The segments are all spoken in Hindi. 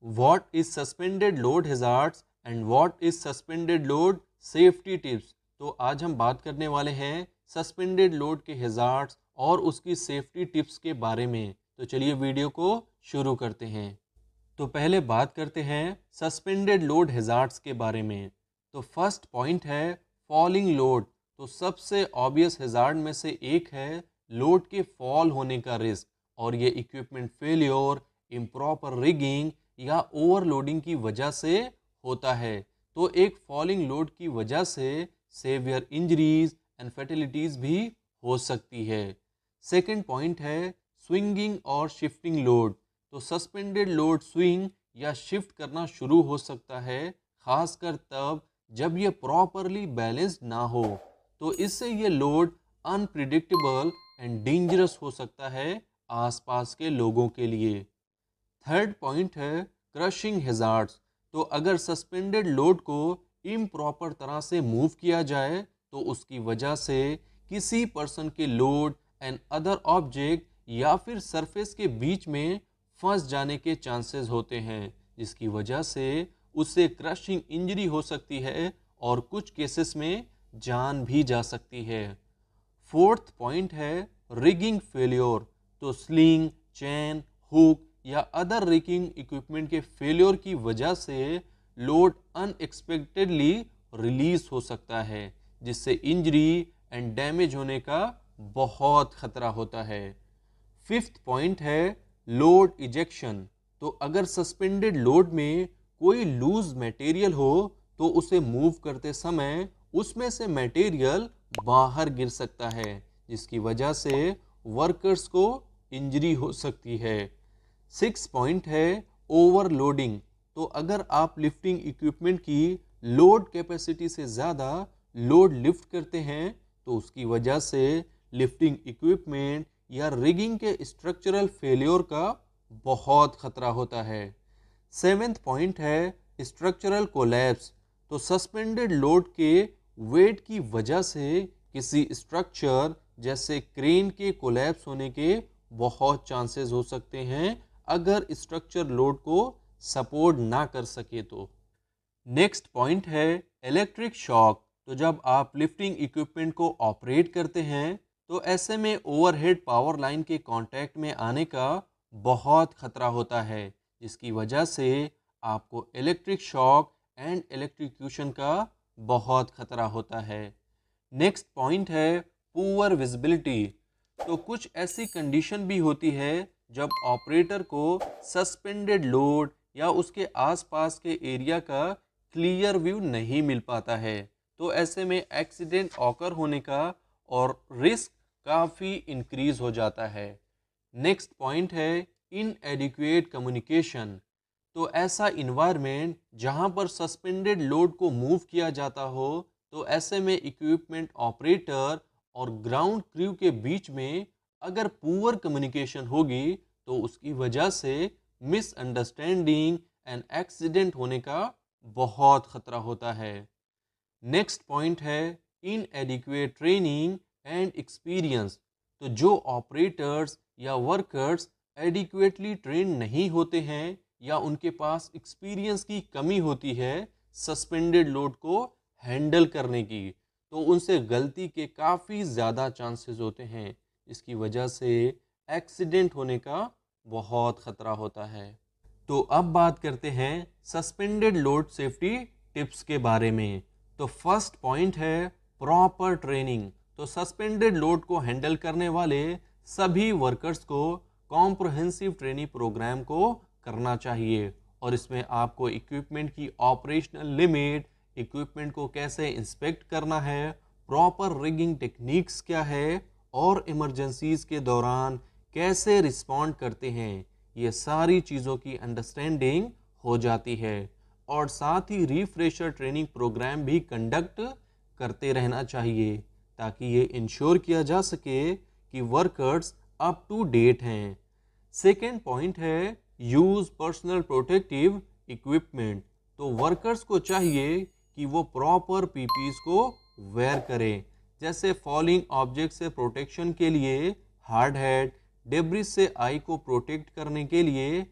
What is suspended load hazards and what is suspended load safety tips. तो आज हम बात करने वाले हैं सस्पेंडेड लोड के हैजार्ड्स और उसकी सेफ्टी टिप्स के बारे में। तो चलिए वीडियो को शुरू करते हैं। तो पहले बात करते हैं सस्पेंडेड लोड हैजार्ड्स के बारे में। तो फर्स्ट पॉइंट है फॉलिंग लोड। तो सबसे ऑब्वियस हैजार्ड में से एक है लोड के फॉल होने का रिस्क, और ये इक्विपमेंट फेलियर, इम्प्रॉपर रिगिंग या ओवरलोडिंग की वजह से होता है। तो एक फॉलिंग लोड की वजह से सेवियर इंजरीज एंड फैटिलिटीज भी हो सकती है। सेकेंड पॉइंट है स्विंगिंग और शिफ्टिंग लोड। तो सस्पेंडेड लोड स्विंग या शिफ्ट करना शुरू हो सकता है, खासकर तब जब यह प्रॉपरली बैलेंस्ड ना हो। तो इससे ये लोड अनप्रिडिक्टेबल एंड डेंजरस हो सकता है आसपास के लोगों के लिए। थर्ड पॉइंट है क्रशिंग हैजार्ड्स। तो अगर सस्पेंडेड लोड को इम्प्रॉपर तरह से मूव किया जाए तो उसकी वजह से किसी पर्सन के लोड एंड अदर ऑब्जेक्ट या फिर सरफेस के बीच में फंस जाने के चांसेस होते हैं, जिसकी वजह से उससे क्रशिंग इंजरी हो सकती है और कुछ केसेस में जान भी जा सकती है। फोर्थ पॉइंट है रिगिंग फेलियर। तो स्लिंग, चैन, हुक या अदर रिगिंग इक्विपमेंट के फेलियर की वजह से लोड अनएक्सपेक्टेडली रिलीज हो सकता है, जिससे इंजरी एंड डैमेज होने का बहुत खतरा होता है। फिफ्थ पॉइंट है लोड इजेक्शन। तो अगर सस्पेंडेड लोड में कोई लूज मटेरियल हो तो उसे मूव करते समय उसमें से मटेरियल बाहर गिर सकता है, जिसकी वजह से वर्कर्स को इंजरी हो सकती है। सिक्स पॉइंट है ओवरलोडिंग। तो अगर आप लिफ्टिंग इक्विपमेंट की लोड कैपेसिटी से ज़्यादा लोड लिफ्ट करते हैं तो उसकी वजह से लिफ्टिंग इक्विपमेंट या रिगिंग के स्ट्रक्चरल फेलियर का बहुत खतरा होता है। सेवेंथ पॉइंट है स्ट्रक्चरल कोलैप्स। तो सस्पेंडेड लोड के वेट की वजह से किसी स्ट्रक्चर जैसे क्रेन के कोलैप्स होने के बहुत चांसेस हो सकते हैं अगर स्ट्रक्चर लोड को सपोर्ट ना कर सके तो। नेक्स्ट पॉइंट है इलेक्ट्रिक शॉक। तो जब आप लिफ्टिंग इक्विपमेंट को ऑपरेट करते हैं तो ऐसे में ओवरहेड पावर लाइन के कांटेक्ट में आने का बहुत खतरा होता है, जिसकी वजह से आपको इलेक्ट्रिक शॉक एंड इलेक्ट्रिक्यूशन का बहुत खतरा होता है। नेक्स्ट पॉइंट है पुअर विजिबिलिटी। तो कुछ ऐसी कंडीशन भी होती है जब ऑपरेटर को सस्पेंडेड लोड या उसके आसपास के एरिया का क्लियर व्यू नहीं मिल पाता है। तो ऐसे में एक्सीडेंट ऑकर होने का और रिस्क काफ़ी इंक्रीज हो जाता है। नेक्स्ट पॉइंट है इनएडिक्वेट कम्युनिकेशन। तो ऐसा इन्वायरमेंट जहां पर सस्पेंडेड लोड को मूव किया जाता हो, तो ऐसे में इक्विपमेंट ऑपरेटर और ग्राउंड क्रू के बीच में अगर पुअर कम्युनिकेशन होगी तो उसकी वजह से मिसअंडरस्टैंडिंग एंड एक्सीडेंट होने का बहुत खतरा होता है। नेक्स्ट पॉइंट है इनएडिक्वेट ट्रेनिंग एंड एक्सपीरियंस। तो जो ऑपरेटर्स या वर्कर्स एडिक्वेटली ट्रेन नहीं होते हैं या उनके पास एक्सपीरियंस की कमी होती है सस्पेंडेड लोड को हैंडल करने की, तो उनसे गलती के काफ़ी ज़्यादा चांसेस होते हैं, इसकी वजह से एक्सीडेंट होने का बहुत ख़तरा होता है। तो अब बात करते हैं सस्पेंडेड लोड सेफ्टी टिप्स के बारे में। तो फर्स्ट पॉइंट है प्रॉपर ट्रेनिंग। तो सस्पेंडेड लोड को हैंडल करने वाले सभी वर्कर्स को कॉम्प्रहेंसिव ट्रेनिंग प्रोग्राम को करना चाहिए, और इसमें आपको इक्विपमेंट की ऑपरेशनल लिमिट, इक्विपमेंट को कैसे इंस्पेक्ट करना है, प्रॉपर रिगिंग टेक्निक्स क्या है और इमरजेंसीज के दौरान कैसे रिस्पॉन्ड करते हैं, ये सारी चीज़ों की अंडरस्टैंडिंग हो जाती है। और साथ ही रिफ्रेशर ट्रेनिंग प्रोग्राम भी कंडक्ट करते रहना चाहिए ताकि ये इंश्योर किया जा सके कि वर्कर्स अप टू डेट हैं। सेकेंड पॉइंट है यूज़ पर्सनल प्रोटेक्टिव इक्विपमेंट। तो वर्कर्स को चाहिए कि वो प्रॉपर पीपीज को वेयर करें, जैसे फॉलिंग ऑब्जेक्ट से प्रोटेक्शन के लिए हार्ड हैट, डेब्रिस से आई को प्रोटेक्ट करने के लिए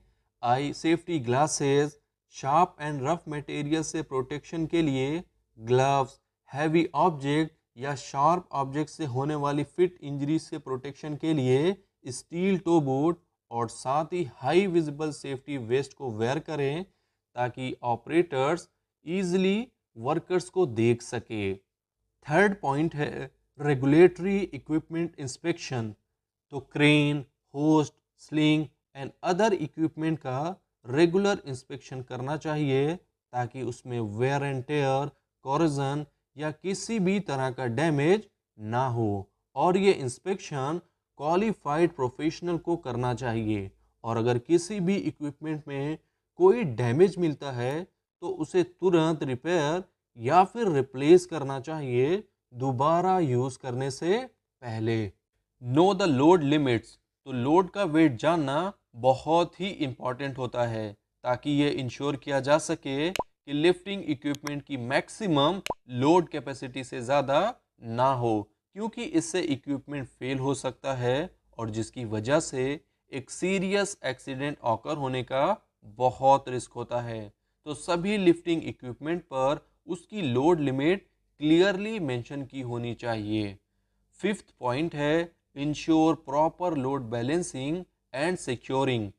eye safety glasses, sharp and rough material से प्रोटेक्शन के लिए ग्लव्स, हैवी ऑब्जेक्ट या शार्प ऑब्जेक्ट से होने वाली फिट इंजरी से प्रोटेक्शन के लिए स्टील टो बूट, और साथ ही हाई विजिबल सेफ्टी वेस्ट को वेयर करें ताकि ऑपरेटर्स इजीली वर्कर्स को देख सके। थर्ड पॉइंट है रेगुलेटरी इक्विपमेंट इंस्पेक्शन। तो crane, host, sling and other equipment का रेगुलर इंस्पेक्शन करना चाहिए ताकि उसमें वेयर एंड टेयर, कोरोजन या किसी भी तरह का डैमेज ना हो। और ये इंस्पेक्शन क्वालिफाइड प्रोफेशनल को करना चाहिए, और अगर किसी भी इक्विपमेंट में कोई डैमेज मिलता है तो उसे तुरंत रिपेयर या फिर रिप्लेस करना चाहिए दोबारा यूज करने से पहले। Know the load limits. तो लोड का वेट जानना बहुत ही इम्पॉर्टेंट होता है ताकि ये इंश्योर किया जा सके कि लिफ्टिंग इक्विपमेंट की मैक्सिमम लोड कैपेसिटी से ज़्यादा ना हो, क्योंकि इससे इक्विपमेंट फेल हो सकता है और जिसकी वजह से एक सीरियस एक्सीडेंट ऑकर होने का बहुत रिस्क होता है। तो सभी लिफ्टिंग इक्विपमेंट पर उसकी लोड लिमिट क्लियरली मेंशन की होनी चाहिए। फिफ्थ पॉइंट है ensure proper load balancing and securing.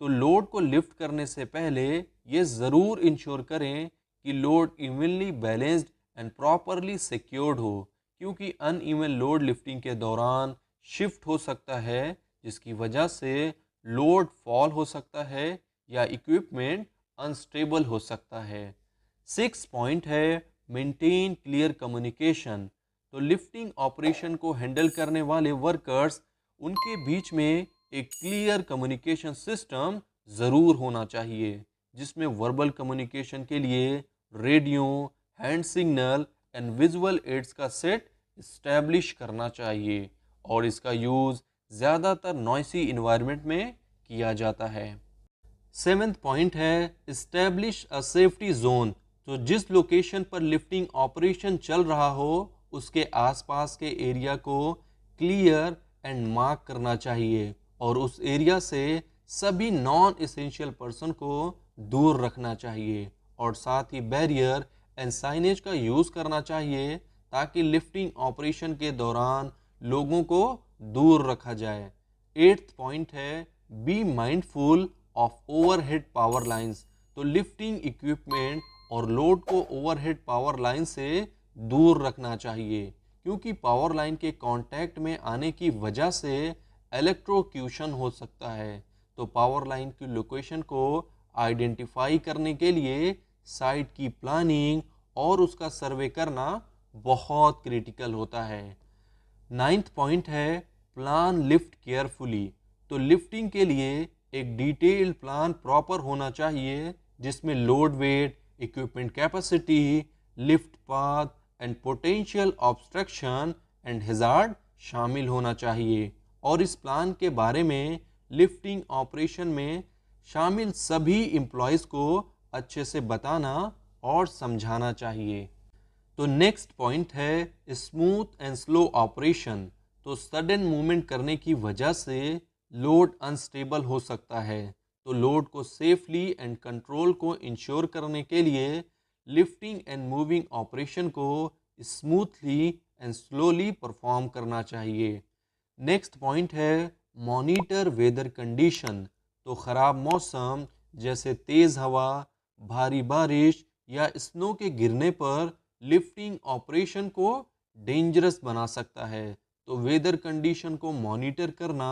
तो लोड को लिफ्ट करने से पहले ये ज़रूर इंश्योर करें कि load evenly balanced and properly secured हो, क्योंकि अनइवन लोड लिफ्टिंग के दौरान शिफ्ट हो सकता है जिसकी वजह से लोड फॉल हो सकता है या इक्विपमेंट अनस्टेबल हो सकता है। सिक्स पॉइंट है मेंटेन क्लियर कम्युनिकेशन। तो लिफ्टिंग ऑपरेशन को हैंडल करने वाले वर्कर्स, उनके बीच में एक क्लियर कम्युनिकेशन सिस्टम ज़रूर होना चाहिए जिसमें वर्बल कम्युनिकेशन के लिए radio, hand signal and visual aids का सेट इस्टेब्लिश करना चाहिए, और इसका यूज़ ज़्यादातर नॉइसी इन्वायरमेंट में किया जाता है। सेवेंथ पॉइंट है इस्टेब्लिश अ सेफ्टी जोन। तो जिस लोकेशन पर लिफ्टिंग ऑपरेशन चल रहा हो उसके आसपास के एरिया को क्लियर एंड मार्क करना चाहिए, और उस एरिया से सभी नॉन एसेंशियल पर्सन को दूर रखना चाहिए, और साथ ही बैरियर एंड साइनेज का यूज़ करना चाहिए ताकि लिफ्टिंग ऑपरेशन के दौरान लोगों को दूर रखा जाए। एट्थ पॉइंट है be mindful of overhead power lines. तो लिफ्टिंग इक्विपमेंट और लोड को ओवरहेड पावर लाइन से दूर रखना चाहिए, क्योंकि पावर लाइन के कांटेक्ट में आने की वजह से इलेक्ट्रोक्यूशन हो सकता है। तो पावर लाइन की लोकेशन को आइडेंटिफाई करने के लिए साइट की प्लानिंग और उसका सर्वे करना बहुत क्रिटिकल होता है। नाइन्थ पॉइंट है प्लान लिफ्ट केयरफुली। तो लिफ्टिंग के लिए एक डिटेल्ड प्लान प्रॉपर होना चाहिए जिसमें load weight, equipment capacity, lift path and potential obstruction and hazard शामिल होना चाहिए, और इस प्लान के बारे में लिफ्टिंग ऑपरेशन में शामिल सभी एम्प्लॉयज़ को अच्छे से बताना और समझाना चाहिए। तो नेक्स्ट पॉइंट है स्मूथ एंड स्लो ऑपरेशन। तो सडन मूवमेंट करने की वजह से लोड अनस्टेबल हो सकता है, तो लोड को सेफली एंड कंट्रोल को इंश्योर करने के लिए लिफ्टिंग एंड मूविंग ऑपरेशन को स्मूथली एंड स्लोली परफॉर्म करना चाहिए। नेक्स्ट पॉइंट है मॉनिटर वेदर कंडीशन। तो ख़राब मौसम जैसे तेज़ हवा, भारी बारिश या स्नो के गिरने पर लिफ्टिंग ऑपरेशन को डेंजरस बना सकता है। तो वेदर कंडीशन को मॉनिटर करना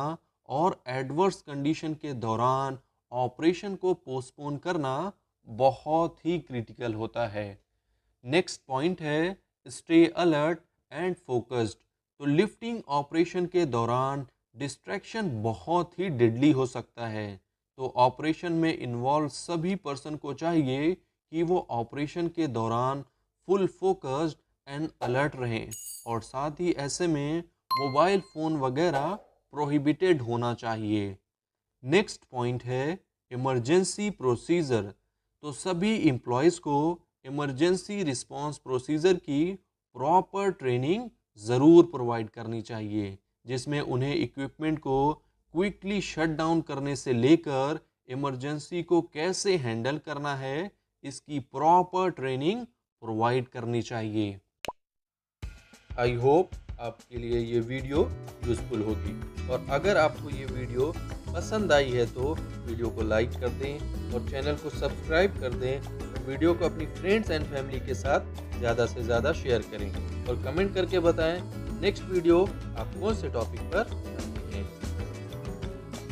और एडवर्स कंडीशन के दौरान ऑपरेशन को पोस्टपोन करना बहुत ही क्रिटिकल होता है। नेक्स्ट पॉइंट है स्टे अलर्ट एंड फोकस्ड। तो लिफ्टिंग ऑपरेशन के दौरान डिस्ट्रैक्शन बहुत ही डेडली हो सकता है, तो ऑपरेशन में इन्वॉल्व सभी पर्सन को चाहिए कि वो ऑपरेशन के दौरान फुल फोकस्ड एंड अलर्ट रहें, और साथ ही ऐसे में मोबाइल फ़ोन वगैरह प्रोहिबिटेड होना चाहिए। नेक्स्ट पॉइंट है इमरजेंसी प्रोसीजर। तो सभी एम्प्लॉयज़ को इमरजेंसी रिस्पांस प्रोसीजर की प्रॉपर ट्रेनिंग ज़रूर प्रोवाइड करनी चाहिए, जिसमें उन्हें इक्विपमेंट को क्विकली शट डाउन करने से लेकर इमरजेंसी को कैसे हैंडल करना है, इसकी प्रॉपर ट्रेनिंग प्रोवाइड करनी चाहिए। आई होप आपके लिए ये वीडियो यूज़फुल होगी, और अगर आपको ये वीडियो पसंद आई है तो वीडियो को लाइक कर दें और चैनल को सब्सक्राइब कर दें। और वीडियो को अपनी फ्रेंड्स एंड फैमिली के साथ ज़्यादा से ज़्यादा शेयर करें और कमेंट करके बताएं नेक्स्ट वीडियो आप कौन से टॉपिक पर